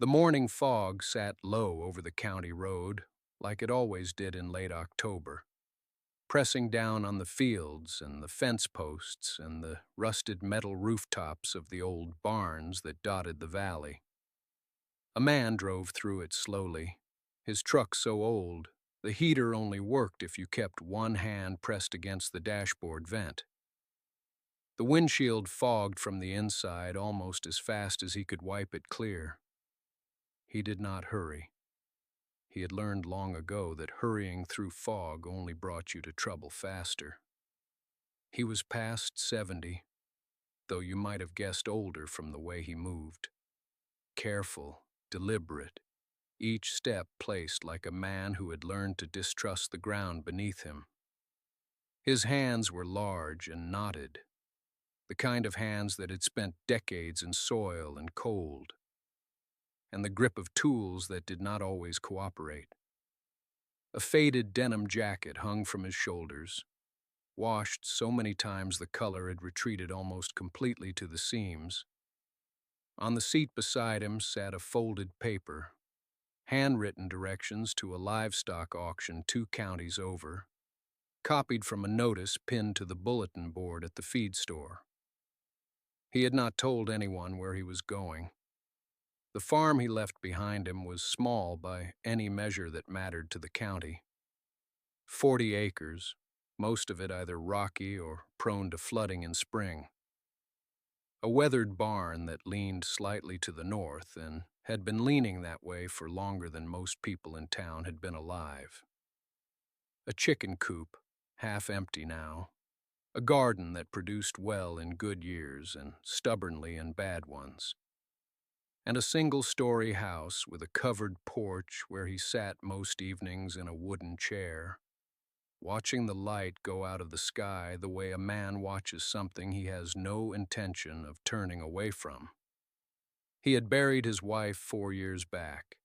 The morning fog sat low over the county road, like it always did in late October, pressing down on the fields and the fence posts and the rusted metal rooftops of the old barns that dotted the valley. A man drove through it slowly, his truck so old, the heater only worked if you kept one hand pressed against the dashboard vent. The windshield fogged from the inside almost as fast as he could wipe it clear. He did not hurry. He had learned long ago that hurrying through fog only brought you to trouble faster. He was past 70, though you might have guessed older from the way he moved. Careful, deliberate, each step placed like a man who had learned to distrust the ground beneath him. His hands were large and knotted, the kind of hands that had spent decades in soil and cold, and the grip of tools that did not always cooperate. A faded denim jacket hung from his shoulders, washed so many times the color had retreated almost completely to the seams. On the seat beside him sat a folded paper, handwritten directions to a livestock auction 2 counties over, copied from a notice pinned to the bulletin board at the feed store. He had not told anyone where he was going. The farm he left behind him was small by any measure that mattered to the county. 40 acres, most of it either rocky or prone to flooding in spring. A weathered barn that leaned slightly to the north and had been leaning that way for longer than most people in town had been alive. A chicken coop, half empty now. A garden that produced well in good years and stubbornly in bad ones. And a single-story house with a covered porch where he sat most evenings in a wooden chair, watching the light go out of the sky the way a man watches something he has no intention of turning away from. He had buried his wife 4 years back,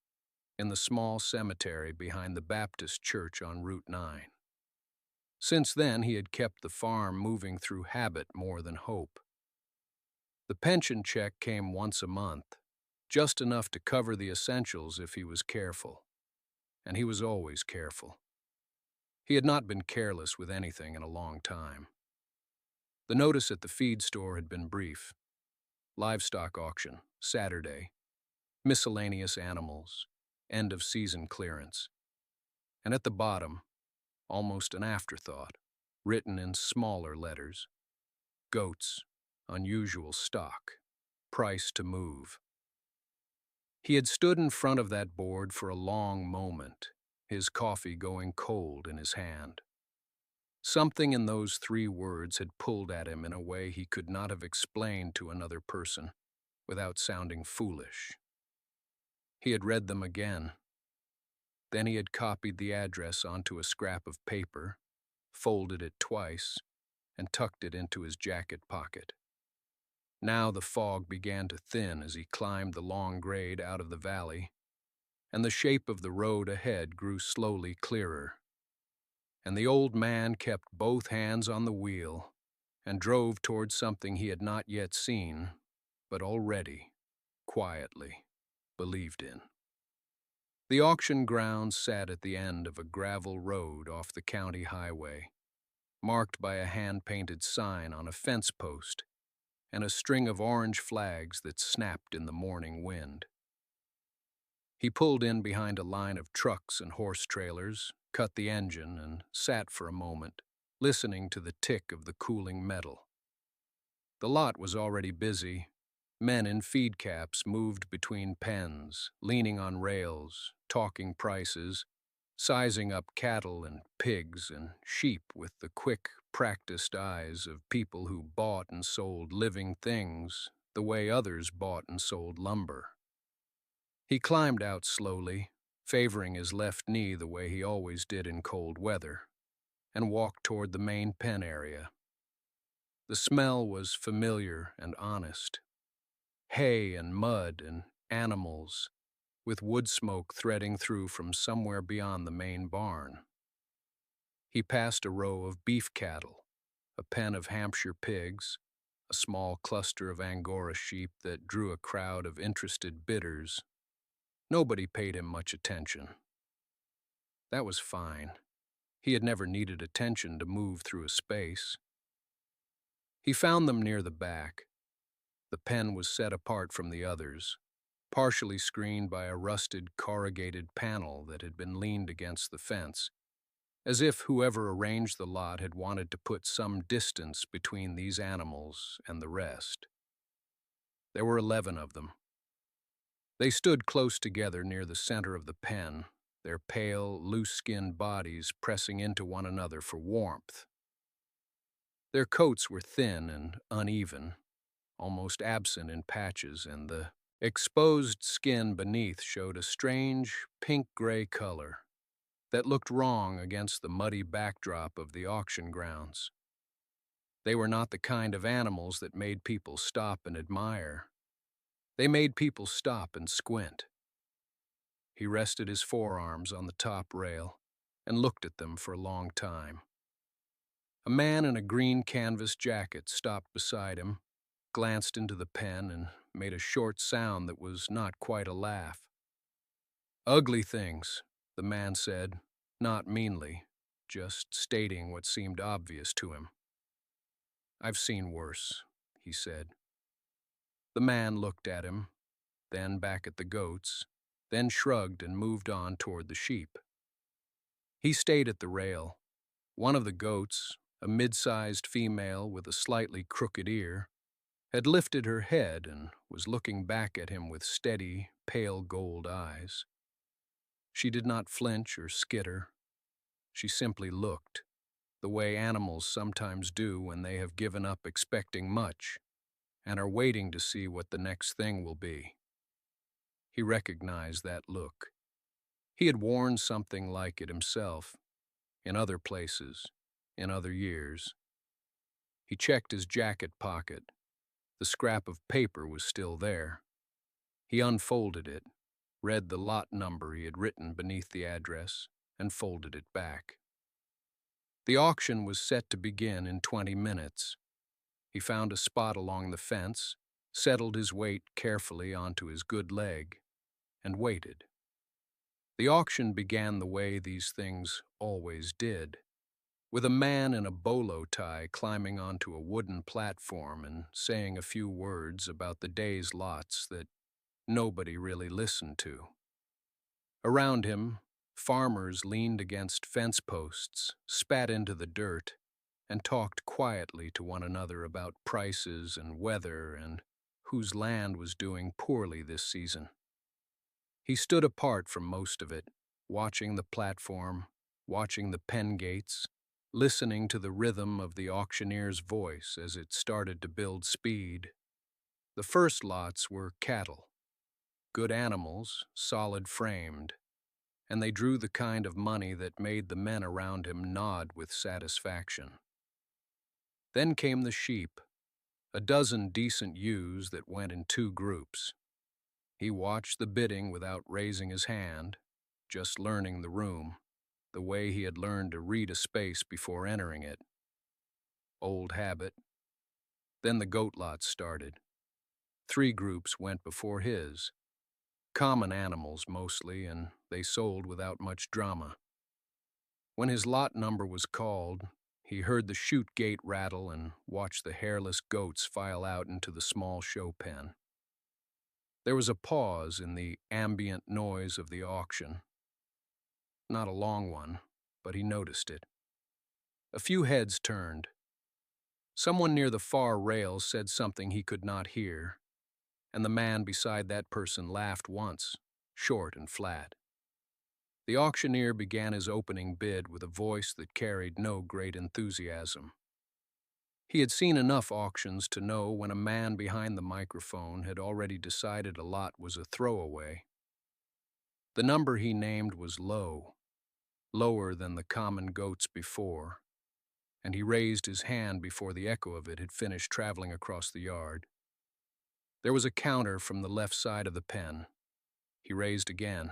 in the small cemetery behind the Baptist church on Route 9. Since then, he had kept the farm moving through habit more than hope. The pension check came once a month, just enough to cover the essentials if he was careful. And he was always careful. He had not been careless with anything in a long time. The notice at the feed store had been brief. Livestock auction, Saturday. Miscellaneous animals, end of season clearance. And at the bottom, almost an afterthought, written in smaller letters, goats, unusual stock, price to move. He had stood in front of that board for a long moment, his coffee going cold in his hand. Something in those 3 words had pulled at him in a way he could not have explained to another person without sounding foolish. He had read them again. Then he had copied the address onto a scrap of paper, folded it twice, and tucked it into his jacket pocket. Now the fog began to thin as he climbed the long grade out of the valley, and the shape of the road ahead grew slowly clearer. And the old man kept both hands on the wheel and drove toward something he had not yet seen, but already, quietly, believed in. The auction grounds sat at the end of a gravel road off the county highway, marked by a hand-painted sign on a fence post and a string of orange flags that snapped in the morning wind. He pulled in behind a line of trucks and horse trailers, cut the engine, and sat for a moment, listening to the tick of the cooling metal. The lot was already busy. Men in feed caps moved between pens, leaning on rails, talking prices, sizing up cattle and pigs and sheep with the quick, practiced eyes of people who bought and sold living things the way others bought and sold lumber. He climbed out slowly, favoring his left knee the way he always did in cold weather, and walked toward the main pen area. The smell was familiar and honest. Hay and mud and animals, with wood smoke threading through from somewhere beyond the main barn. He passed a row of beef cattle, a pen of Hampshire pigs, a small cluster of Angora sheep that drew a crowd of interested bidders, Nobody paid him much attention. That was fine. He had never needed attention to move through a space. He found them near the back. The pen was set apart from the others, partially screened by a rusted corrugated panel that had been leaned against the fence, as if whoever arranged the lot had wanted to put some distance between these animals and the rest. There were 11 of them. They stood close together near the center of the pen, their pale, loose-skinned bodies pressing into one another for warmth. Their coats were thin and uneven, almost absent in patches, and the exposed skin beneath showed a strange pink-gray color that looked wrong against the muddy backdrop of the auction grounds. They were not the kind of animals that made people stop and admire. They made people stop and squint. He rested his forearms on the top rail and looked at them for a long time. A man in a green canvas jacket stopped beside him, glanced into the pen, and made a short sound that was not quite a laugh. "Ugly things," the man said, not meanly, just stating what seemed obvious to him. "I've seen worse," he said. The man looked at him, then back at the goats, then shrugged and moved on toward the sheep. He stayed at the rail. One of the goats, a mid-sized female with a slightly crooked ear, had lifted her head and was looking back at him with steady, pale gold eyes. She did not flinch or skitter. She simply looked, the way animals sometimes do when they have given up expecting much and are waiting to see what the next thing will be. He recognized that look. He had worn something like it himself, in other places, in other years. He checked his jacket pocket. The scrap of paper was still there. He unfolded it, read the lot number he had written beneath the address, and folded it back. The auction was set to begin in 20 minutes. He found a spot along the fence, settled his weight carefully onto his good leg, and waited. The auction began the way these things always did, with a man in a bolo tie climbing onto a wooden platform and saying a few words about the day's lots that nobody really listened to. Around him, farmers leaned against fence posts, spat into the dirt, and talked quietly to one another about prices and weather and whose land was doing poorly this season. He stood apart from most of it, watching the platform, watching the pen gates, listening to the rhythm of the auctioneer's voice as it started to build speed. The first lots were cattle, good animals, solid-framed, and they drew the kind of money that made the men around him nod with satisfaction. Then came the sheep, a dozen decent ewes that went in two groups. He watched the bidding without raising his hand, just learning the room, the way he had learned to read a space before entering it. Old habit. Then the goat lots started. 3 groups went before his. Common animals mostly, and they sold without much drama. When his lot number was called, he heard the chute gate rattle and watched the hairless goats file out into the small show pen. There was a pause in the ambient noise of the auction. Not a long one, but he noticed it. A few heads turned. Someone near the far rail said something he could not hear, and the man beside that person laughed once, short and flat. The auctioneer began his opening bid with a voice that carried no great enthusiasm. He had seen enough auctions to know when a man behind the microphone had already decided a lot was a throwaway. The number he named was low, lower than the common goats before, and he raised his hand before the echo of it had finished traveling across the yard. There was a counter from the left side of the pen. He raised again.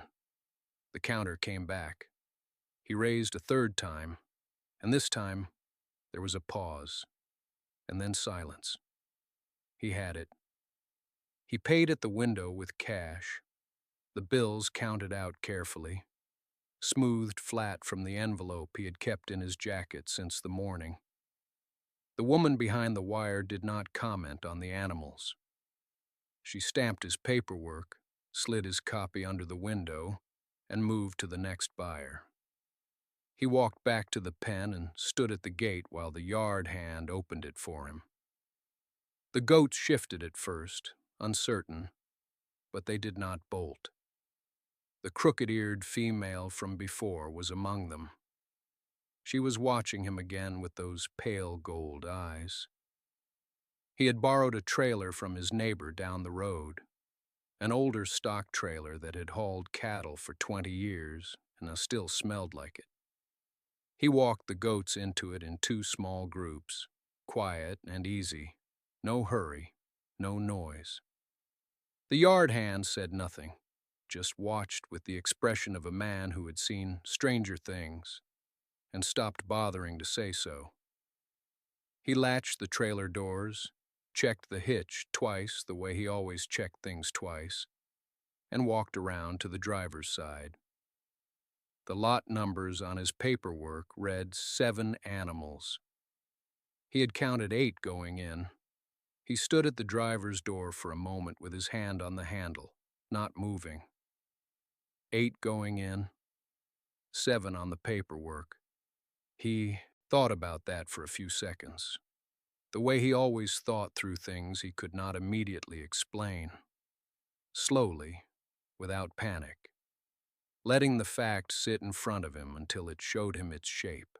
The counter came back. He raised a third time, and this time there was a pause, and then silence. He had it. He paid at the window with cash. the bills counted out carefully, smoothed flat from the envelope he had kept in his jacket since the morning. The woman behind the wire did not comment on the animals. She stamped his paperwork, slid his copy under the window, and moved to the next buyer. He walked back to the pen and stood at the gate while the yard hand opened it for him. The goats shifted at first, uncertain, but they did not bolt. The crooked-eared female from before was among them. She was watching him again with those pale gold eyes. He had borrowed a trailer from his neighbor down the road, an older stock trailer that had hauled cattle for 20 years and still smelled like it. He walked the goats into it in 2 small groups, quiet and easy, no hurry, no noise. The yard hand said nothing, just watched with the expression of a man who had seen stranger things and stopped bothering to say so. He latched the trailer doors, checked the hitch twice the way he always checked things twice, and walked around to the driver's side. The lot numbers on his paperwork read 7 animals. He had counted 8 going in. He stood at the driver's door for a moment with his hand on the handle, not moving. 8 going in, 7 on the paperwork. He thought about that for a few seconds. The way he always thought through things he could not immediately explain. Slowly, without panic, letting the fact sit in front of him until it showed him its shape.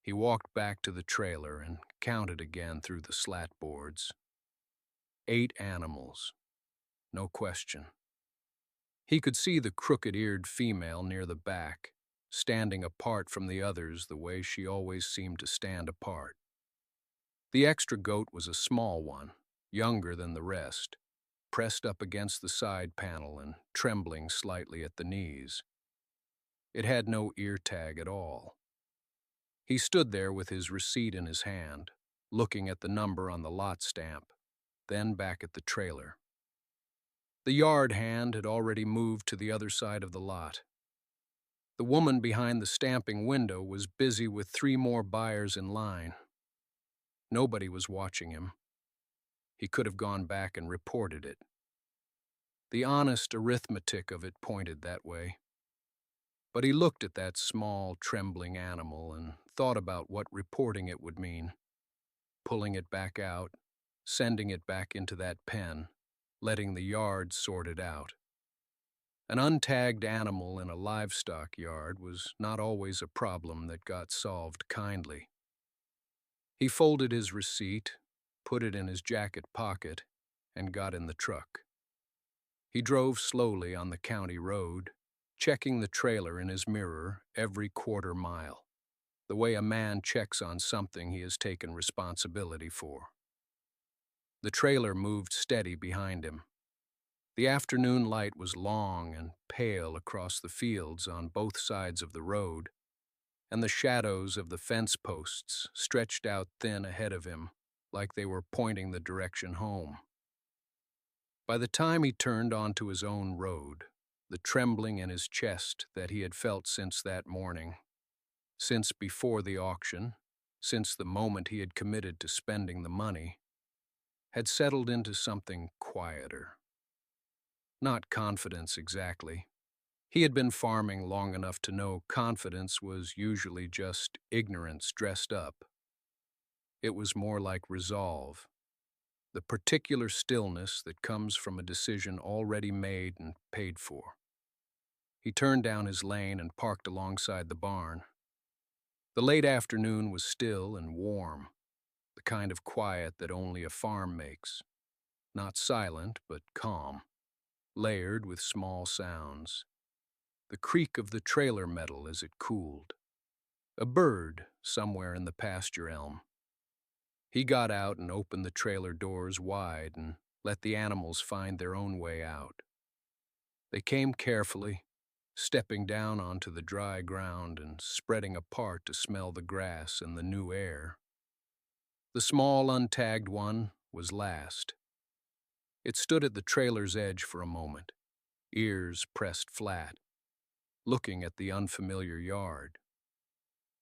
He walked back to the trailer and counted again through the slat boards. 8 animals, no question. He could see the crooked-eared female near the back, standing apart from the others the way she always seemed to stand apart. The extra goat was a small one, younger than the rest, pressed up against the side panel and trembling slightly at the knees. It had no ear tag at all. He stood there with his receipt in his hand, looking at the number on the lot stamp, then back at the trailer. The yard hand had already moved to the other side of the lot. The woman behind the stamping window was busy with 3 more buyers in line. Nobody was watching him. He could have gone back and reported it. The honest arithmetic of it pointed that way. But he looked at that small, trembling animal and thought about what reporting it would mean. Pulling it back out, sending it back into that pen, letting the yard sort it out. An untagged animal in a livestock yard was not always a problem that got solved kindly. He folded his receipt, put it in his jacket pocket, and got in the truck. He drove slowly on the county road, checking the trailer in his mirror every quarter mile, the way a man checks on something he has taken responsibility for. The trailer moved steady behind him. The afternoon light was long and pale across the fields on both sides of the road, and the shadows of the fence posts stretched out thin ahead of him like they were pointing the direction home. By the time he turned onto his own road, the trembling in his chest that he had felt since that morning, since before the auction, since the moment he had committed to spending the money, had settled into something quieter. Not confidence exactly. He had been farming long enough to know confidence was usually just ignorance dressed up. It was more like resolve, the particular stillness that comes from a decision already made and paid for. He turned down his lane and parked alongside the barn. The late afternoon was still and warm, the kind of quiet that only a farm makes. Not silent, but calm, layered with small sounds. The creak of the trailer metal as it cooled. A bird somewhere in the pasture elm. He got out and opened the trailer doors wide and let the animals find their own way out. They came carefully, stepping down onto the dry ground and spreading apart to smell the grass and the new air. The small, untagged one was last. It stood at the trailer's edge for a moment, ears pressed flat, looking at the unfamiliar yard.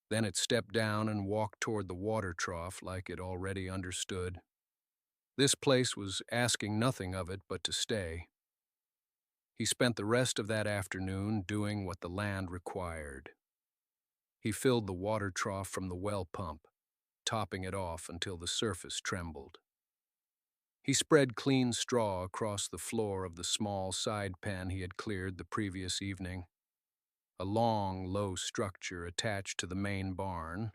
Then it stepped down and walked toward the water trough like it already understood. This place was asking nothing of it but to stay. He spent the rest of that afternoon doing what the land required. He filled the water trough from the well pump, topping it off until the surface trembled. He spread clean straw across the floor of the small side pen he had cleared the previous evening, a long, low structure attached to the main barn,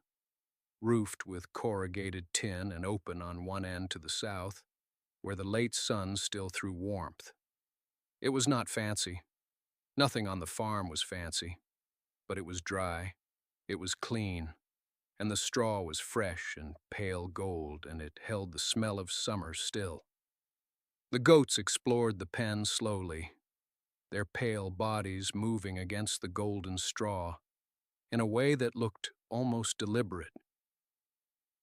roofed with corrugated tin and open on one end to the south, where the late sun still threw warmth. It was not fancy. Nothing on the farm was fancy, but it was dry, it was clean, and the straw was fresh and pale gold, and it held the smell of summer still. The goats explored the pen slowly, their pale bodies moving against the golden straw in a way that looked almost deliberate.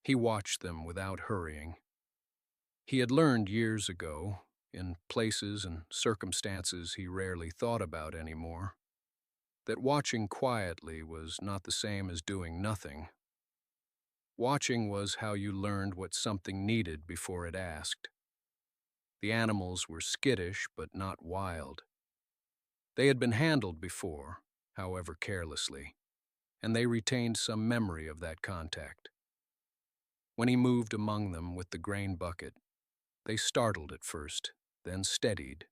He watched them without hurrying. He had learned years ago, in places and circumstances he rarely thought about anymore, that watching quietly was not the same as doing nothing. Watching was how you learned what something needed before it asked. The animals were skittish but not wild. They had been handled before, however carelessly, and they retained some memory of that contact. When he moved among them with the grain bucket, they startled at first, then steadied,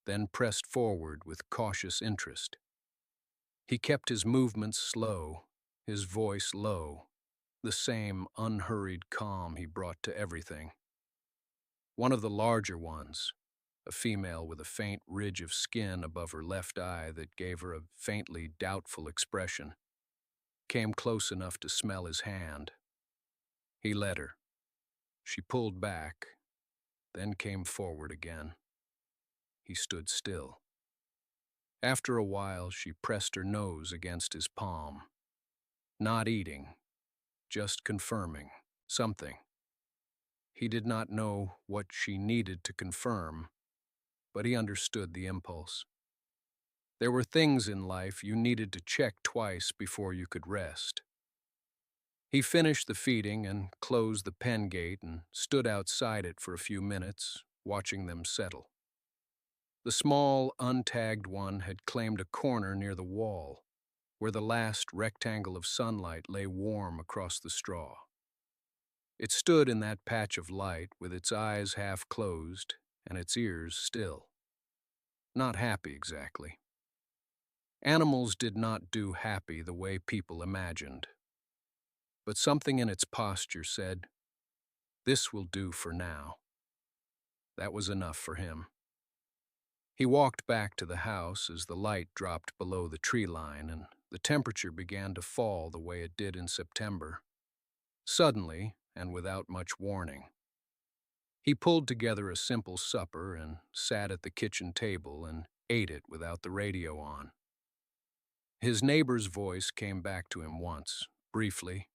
then pressed forward with cautious interest. He kept his movements slow, his voice low, the same unhurried calm he brought to everything. One of the larger ones, a female with a faint ridge of skin above her left eye that gave her a faintly doubtful expression, came close enough to smell his hand. He let her. She pulled back, then came forward again. He stood still. After a while, she pressed her nose against his palm. Not eating, just confirming something. He did not know what she needed to confirm, but he understood the impulse. There were things in life you needed to check twice before you could rest. He finished the feeding and closed the pen gate and stood outside it for a few minutes, watching them settle. The small, untagged one had claimed a corner near the wall, where the last rectangle of sunlight lay warm across the straw. It stood in that patch of light with its eyes half closed and its ears still. Not happy exactly. Animals did not do happy the way people imagined. But something in its posture said, "This will do for now." That was enough for him. He walked back to the house as the light dropped below the tree line and the temperature began to fall the way it did in September. Suddenly, and without much warning. He pulled together a simple supper and sat at the kitchen table and ate it without the radio on. His neighbor's voice came back to him once, briefly,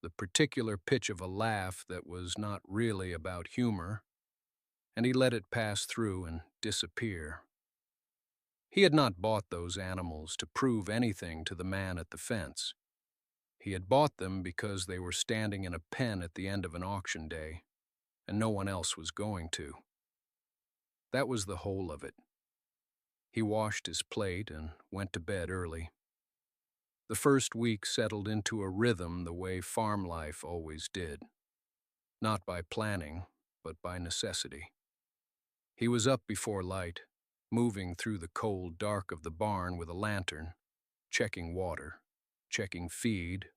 the particular pitch of a laugh that was not really about humor, and he let it pass through and disappear. He had not bought those animals to prove anything to the man at the fence. He had bought them because they were standing in a pen at the end of an auction day, and no one else was going to. That was the whole of it. He washed his plate and went to bed early. The first week settled into a rhythm the way farm life always did, not by planning, but by necessity. He was up before light, moving through the cold dark of the barn with a lantern, checking water, checking feed,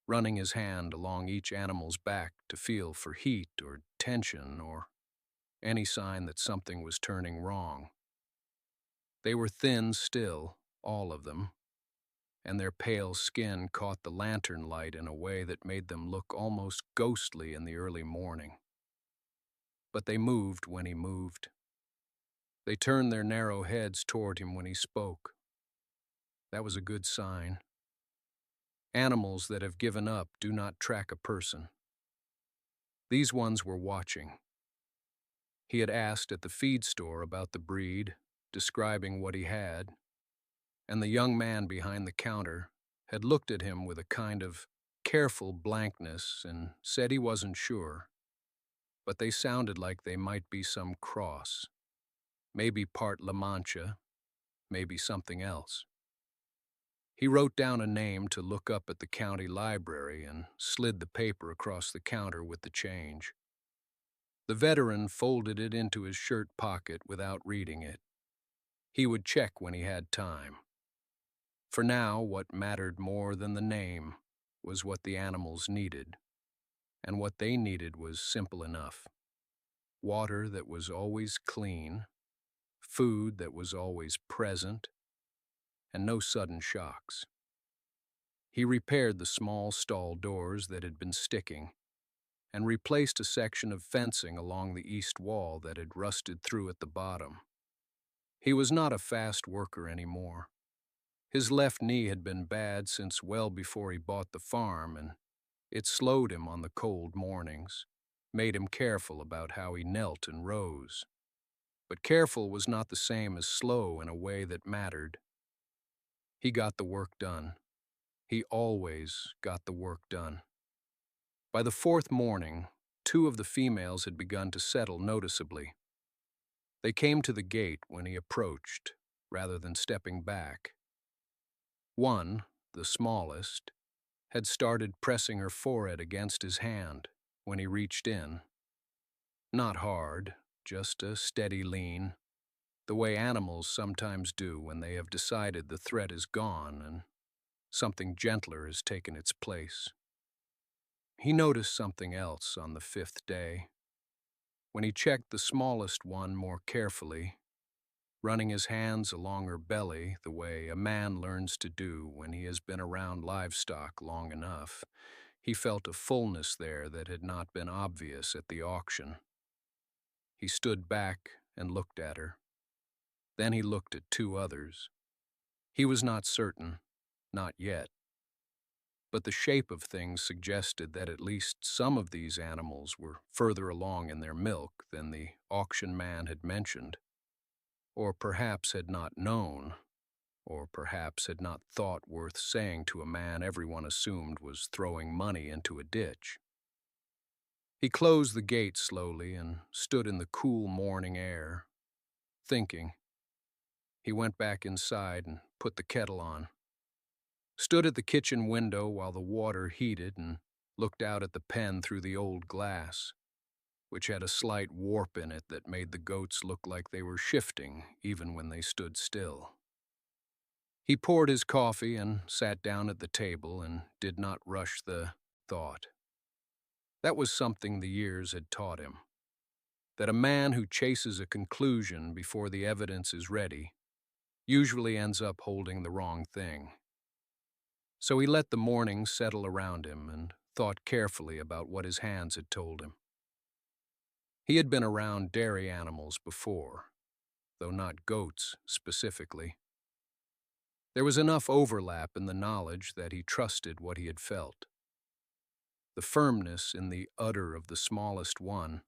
running his hand along each animal's back to feel for heat or tension or any sign that something was turning wrong. They were thin still, all of them, and their pale skin caught the lantern light in a way that made them look almost ghostly in the early morning. But they moved when he moved. They turned their narrow heads toward him when he spoke. That was a good sign. Animals that have given up do not track a person. These ones were watching. He had asked at the feed store about the breed, describing what he had, and the young man behind the counter had looked at him with a kind of careful blankness and said he wasn't sure, but they sounded like they might be some cross, maybe part La Mancha, maybe something else. He wrote down a name to look up at the county library and slid the paper across the counter with the change. The veteran folded it into his shirt pocket without reading it. He would check when he had time. For now, what mattered more than the name was what the animals needed, and what they needed was simple enough. Water that was always clean, food that was always present, and no sudden shocks. He repaired the small stall doors that had been sticking and replaced a section of fencing along the east wall that had rusted through at the bottom. He was not a fast worker anymore. His left knee had been bad since well before he bought the farm, and it slowed him on the cold mornings, made him careful about how he knelt and rose. But careful was not the same as slow in a way that mattered. He got the work done. He always got the work done. By the fourth morning, 2 of the females had begun to settle noticeably. They came to the gate when he approached, rather than stepping back. One, the smallest, had started pressing her forehead against his hand when he reached in. Not hard, just a steady lean, the way animals sometimes do when they have decided the threat is gone and something gentler has taken its place. He noticed something else on the 5th day. When he checked the smallest one more carefully, running his hands along her belly the way a man learns to do when he has been around livestock long enough, he felt a fullness there that had not been obvious at the auction. He stood back and looked at her. Then he looked at 2 others. He was not certain, not yet. But the shape of things suggested that at least some of these animals were further along in their milk than the auction man had mentioned, or perhaps had not known, or perhaps had not thought worth saying to a man everyone assumed was throwing money into a ditch. He closed the gate slowly and stood in the cool morning air, thinking. He went back inside and put the kettle on, stood at the kitchen window while the water heated and looked out at the pen through the old glass, which had a slight warp in it that made the goats look like they were shifting even when they stood still. He poured his coffee and sat down at the table and did not rush the thought. That was something the years had taught him, that a man who chases a conclusion before the evidence is ready usually ends up holding the wrong thing. So he let the morning settle around him and thought carefully about what his hands had told him. He had been around dairy animals before, though not goats specifically. There was enough overlap in the knowledge that he trusted what he had felt. The firmness in the udder of the smallest one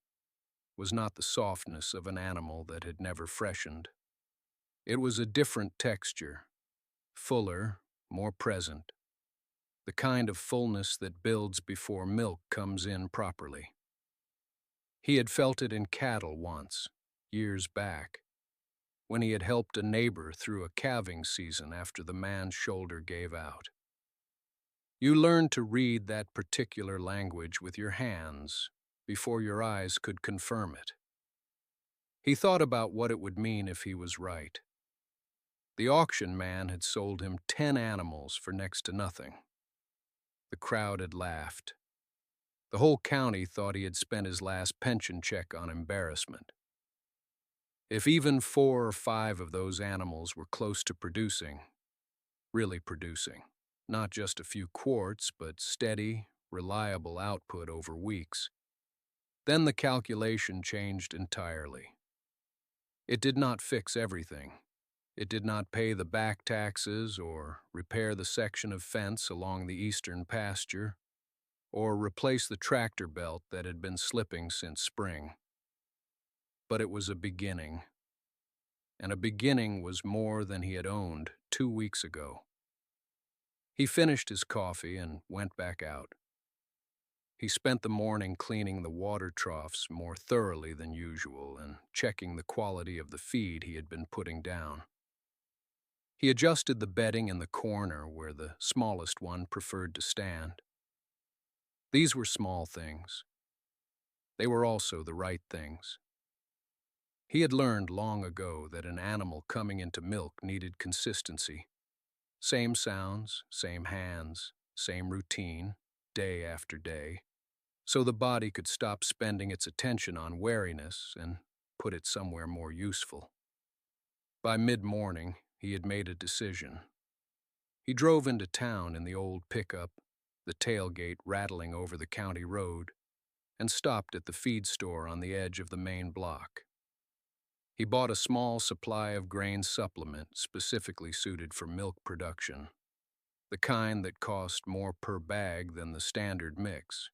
was not the softness of an animal that had never freshened. It was a different texture, fuller, more present, the kind of fullness that builds before milk comes in properly. He had felt it in cattle once, years back, when he had helped a neighbor through a calving season after the man's shoulder gave out. You learned to read that particular language with your hands before your eyes could confirm it. He thought about what it would mean if he was right. The auction man had sold him 10 animals for next to nothing. The crowd had laughed. The whole county thought he had spent his last pension check on embarrassment. If even 4 or 5 of those animals were close to producing, really producing, not just a few quarts, but steady, reliable output over weeks, then the calculation changed entirely. It did not fix everything. It did not pay the back taxes or repair the section of fence along the eastern pasture or replace the tractor belt that had been slipping since spring. But it was a beginning. and a beginning was more than he had owned 2 weeks ago. He finished his coffee and went back out. He spent the morning cleaning the water troughs more thoroughly than usual and checking the quality of the feed he had been putting down. He adjusted the bedding in the corner where the smallest one preferred to stand. These were small things. They were also the right things. He had learned long ago that an animal coming into milk needed consistency. Same sounds, same hands, same routine, day after day, so the body could stop spending its attention on wariness and put it somewhere more useful. By mid-morning, he had made a decision. He drove into town in the old pickup, the tailgate rattling over the county road, and stopped at the feed store on the edge of the main block. He bought a small supply of grain supplement specifically suited for milk production, the kind that cost more per bag than the standard mix.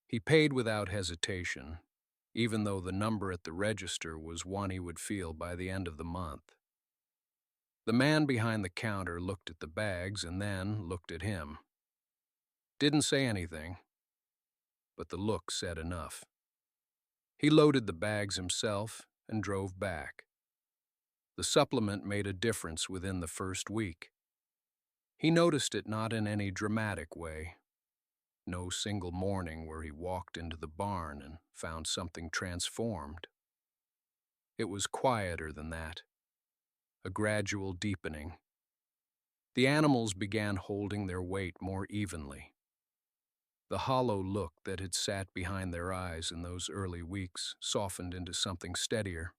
He paid without hesitation, even though the number at the register was one he would feel by the end of the month. The man behind the counter looked at the bags and then looked at him. Didn't say anything, but the look said enough. He loaded the bags himself and drove back. The supplement made a difference within the first week. He noticed it not in any dramatic way. No single morning where he walked into the barn and found something transformed. It was quieter than that. A gradual deepening. The animals began holding their weight more evenly. The hollow look that had sat behind their eyes in those early weeks softened into something steadier.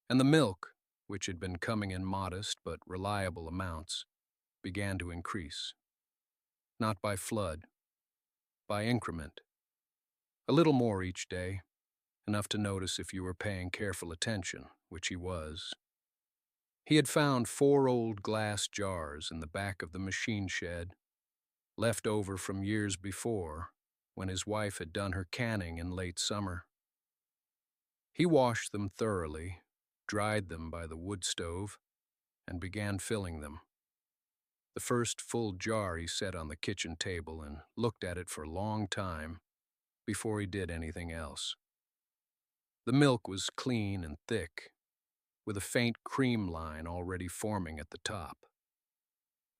And the milk, which had been coming in modest but reliable amounts, began to increase. Not by flood, by increment. A little more each day, enough to notice if you were paying careful attention, which he was. He had found 4 old glass jars in the back of the machine shed, left over from years before, when his wife had done her canning in late summer. He washed them thoroughly, dried them by the wood stove, and began filling them. The first full jar he set on the kitchen table and looked at it for a long time before he did anything else. The milk was clean and thick, with a faint cream line already forming at the top.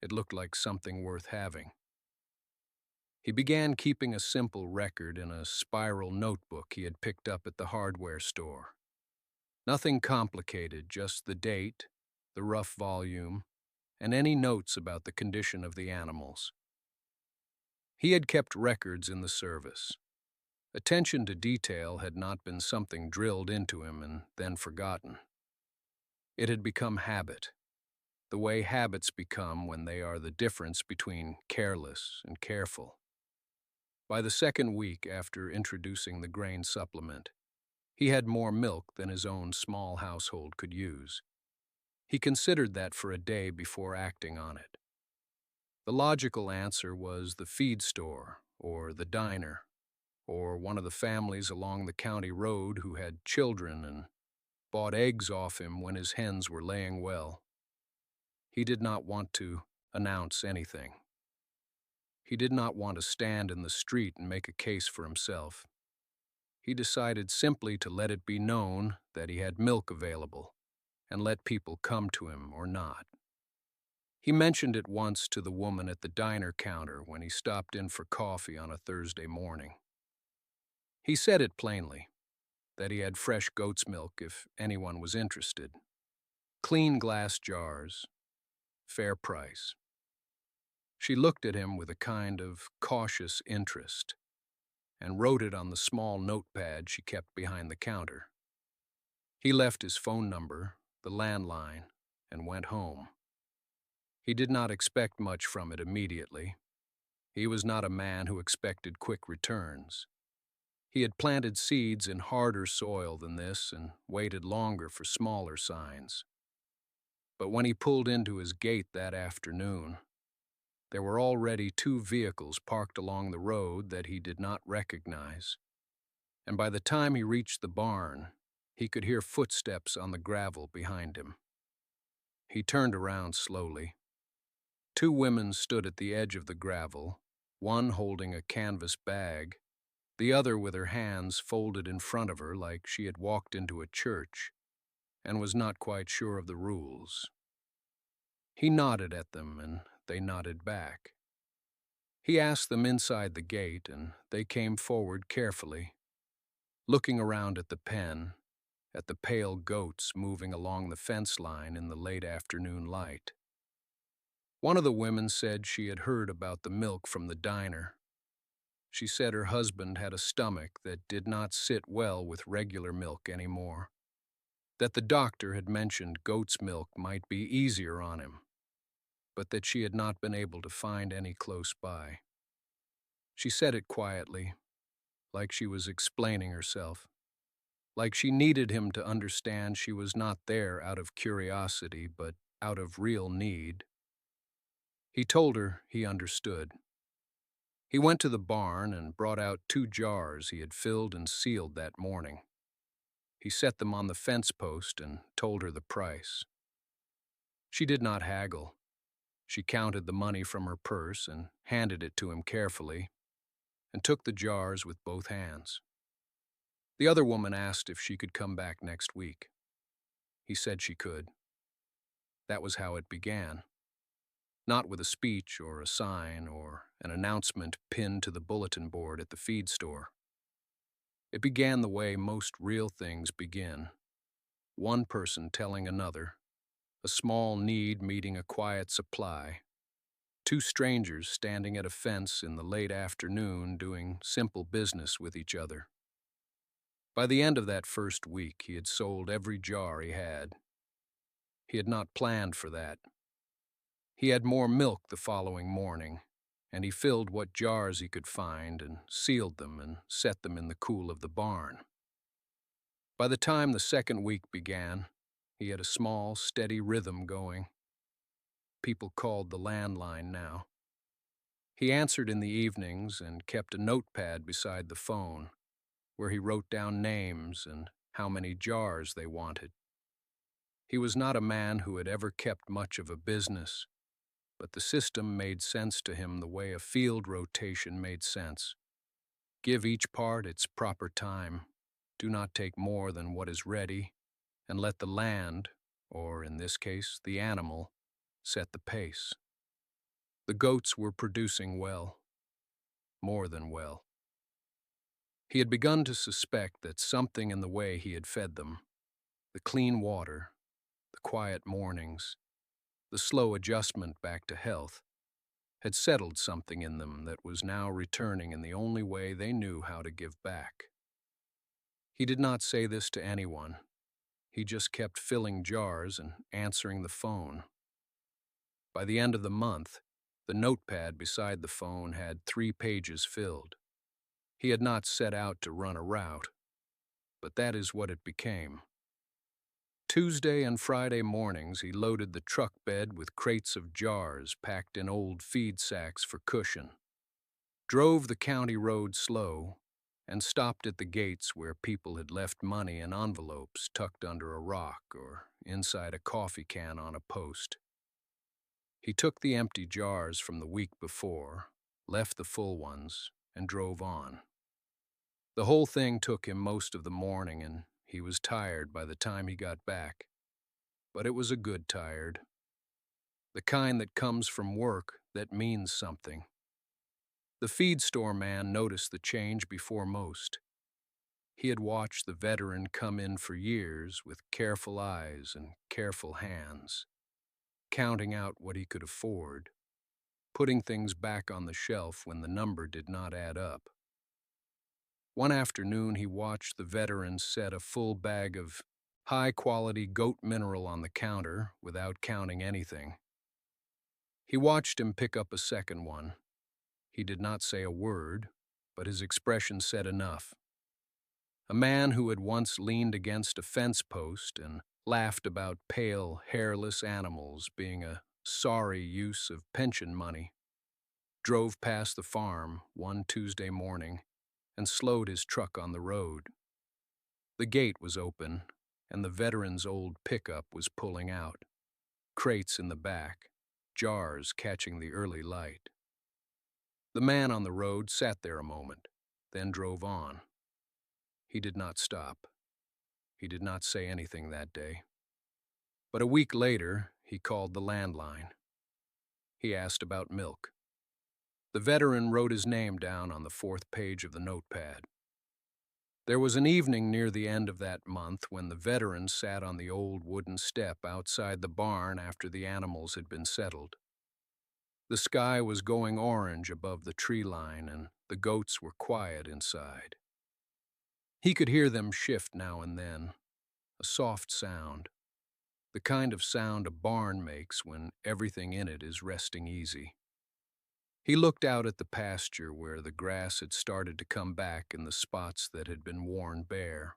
It looked like something worth having. He began keeping a simple record in a spiral notebook he had picked up at the hardware store. Nothing complicated, just the date, the rough volume, and any notes about the condition of the animals. He had kept records in the service. Attention to detail had not been something drilled into him and then forgotten. It had become habit, the way habits become when they are the difference between careless and careful. By the second week after introducing the grain supplement, he had more milk than his own small household could use. He considered that for a day before acting on it. The logical answer was the feed store, or the diner, or one of the families along the county road who had children and bought eggs off him when his hens were laying well. He did not want to announce anything. He did not want to stand in the street and make a case for himself. He decided simply to let it be known that he had milk available, and let people come to him or not. He mentioned it once to the woman at the diner counter when he stopped in for coffee on a Thursday morning. He said it plainly, that he had fresh goat's milk if anyone was interested. Clean glass jars, fair price. She looked at him with a kind of cautious interest and wrote it on the small notepad she kept behind the counter. He left his phone number, the landline, and went home. He did not expect much from it immediately. He was not a man who expected quick returns. He had planted seeds in harder soil than this and waited longer for smaller signs. But when he pulled into his gate that afternoon, there were already 2 vehicles parked along the road that he did not recognize. And by the time he reached the barn, He could hear footsteps on the gravel behind him. He turned around slowly. Two women stood at the edge of the gravel, one holding a canvas bag, the other with her hands folded in front of her like she had walked into a church and was not quite sure of the rules. He nodded at them, and they nodded back. He asked them inside the gate, and they came forward carefully, looking around at the pen, at the pale goats moving along the fence line in the late afternoon light. One of the women said she had heard about the milk from the diner. She said her husband had a stomach that did not sit well with regular milk anymore, that the doctor had mentioned goat's milk might be easier on him, but that she had not been able to find any close by. She said it quietly, like she was explaining herself, like she needed him to understand she was not there out of curiosity, but out of real need. He told her he understood. He went to the barn and brought out 2 jars he had filled and sealed that morning. He set them on the fence post and told her the price. She did not haggle. She counted the money from her purse and handed it to him carefully, and took the jars with both hands. The other woman asked if she could come back next week. He said she could. That was how it began. Not with a speech or a sign or an announcement pinned to the bulletin board at the feed store. It began the way most real things begin. One person telling another, a small need meeting a quiet supply, 2 strangers standing at a fence in the late afternoon doing simple business with each other. By the end of that first week, he had sold every jar he had. He had not planned for that. He had more milk the following morning, and he filled what jars he could find and sealed them and set them in the cool of the barn. By the time the second week began, he had a small, steady rhythm going. People called the landline now. He answered in the evenings and kept a notepad beside the phone, where he wrote down names and how many jars they wanted. He was not a man who had ever kept much of a business, but the system made sense to him the way a field rotation made sense. Give each part its proper time. Do not take more than what is ready, and let the land, or in this case, the animal, set the pace. The goats were producing well, more than well. He had begun to suspect that something in the way he had fed them, the clean water, the quiet mornings, the slow adjustment back to health, had settled something in them that was now returning in the only way they knew how to give back. He did not say this to anyone. He just kept filling jars and answering the phone. By the end of the month, the notepad beside the phone had 3 pages filled. He had not set out to run a route, but that is what it became. Tuesday and Friday mornings he loaded the truck bed with crates of jars packed in old feed sacks for cushion, drove the county road slow, and stopped at the gates where people had left money in envelopes tucked under a rock or inside a coffee can on a post. He took the empty jars from the week before, left the full ones, and drove on. The whole thing took him most of the morning, and he was tired by the time he got back. But it was a good tired. The kind that comes from work that means something. The feed store man noticed the change before most. He had watched the veteran come in for years with careful eyes and careful hands, counting out what he could afford, putting things back on the shelf when the number did not add up. One afternoon he watched the veteran set a full bag of high-quality goat mineral on the counter without counting anything. He watched him pick up a second one. He did not say a word, but his expression said enough. A man who had once leaned against a fence post and laughed about pale, hairless animals being a sorry use of pension money, drove past the farm one Tuesday morning and slowed his truck on the road. The gate was open, and the veteran's old pickup was pulling out, crates in the back, jars catching the early light. The man on the road sat there a moment, then drove on. He did not stop. He did not say anything that day. But a week later, he called the landline. He asked about milk. The veteran wrote his name down on the fourth page of the notepad. There was an evening near the end of that month when the veteran sat on the old wooden step outside the barn after the animals had been settled. The sky was going orange above the tree line, and the goats were quiet inside. He could hear them shift now and then, a soft sound, the kind of sound a barn makes when everything in it is resting easy. He looked out at the pasture where the grass had started to come back in the spots that had been worn bare.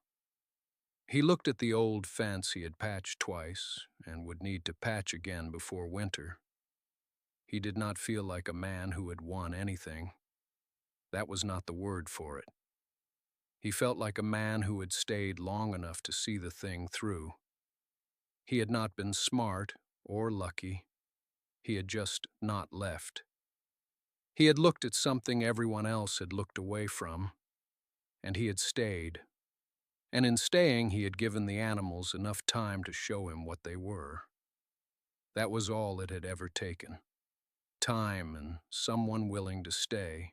He looked at the old fence he had patched twice and would need to patch again before winter. He did not feel like a man who had won anything. That was not the word for it. He felt like a man who had stayed long enough to see the thing through. He had not been smart or lucky. He had just not left. He had looked at something everyone else had looked away from, and he had stayed. And in staying, he had given the animals enough time to show him what they were. That was all it had ever taken. Time and someone willing to stay.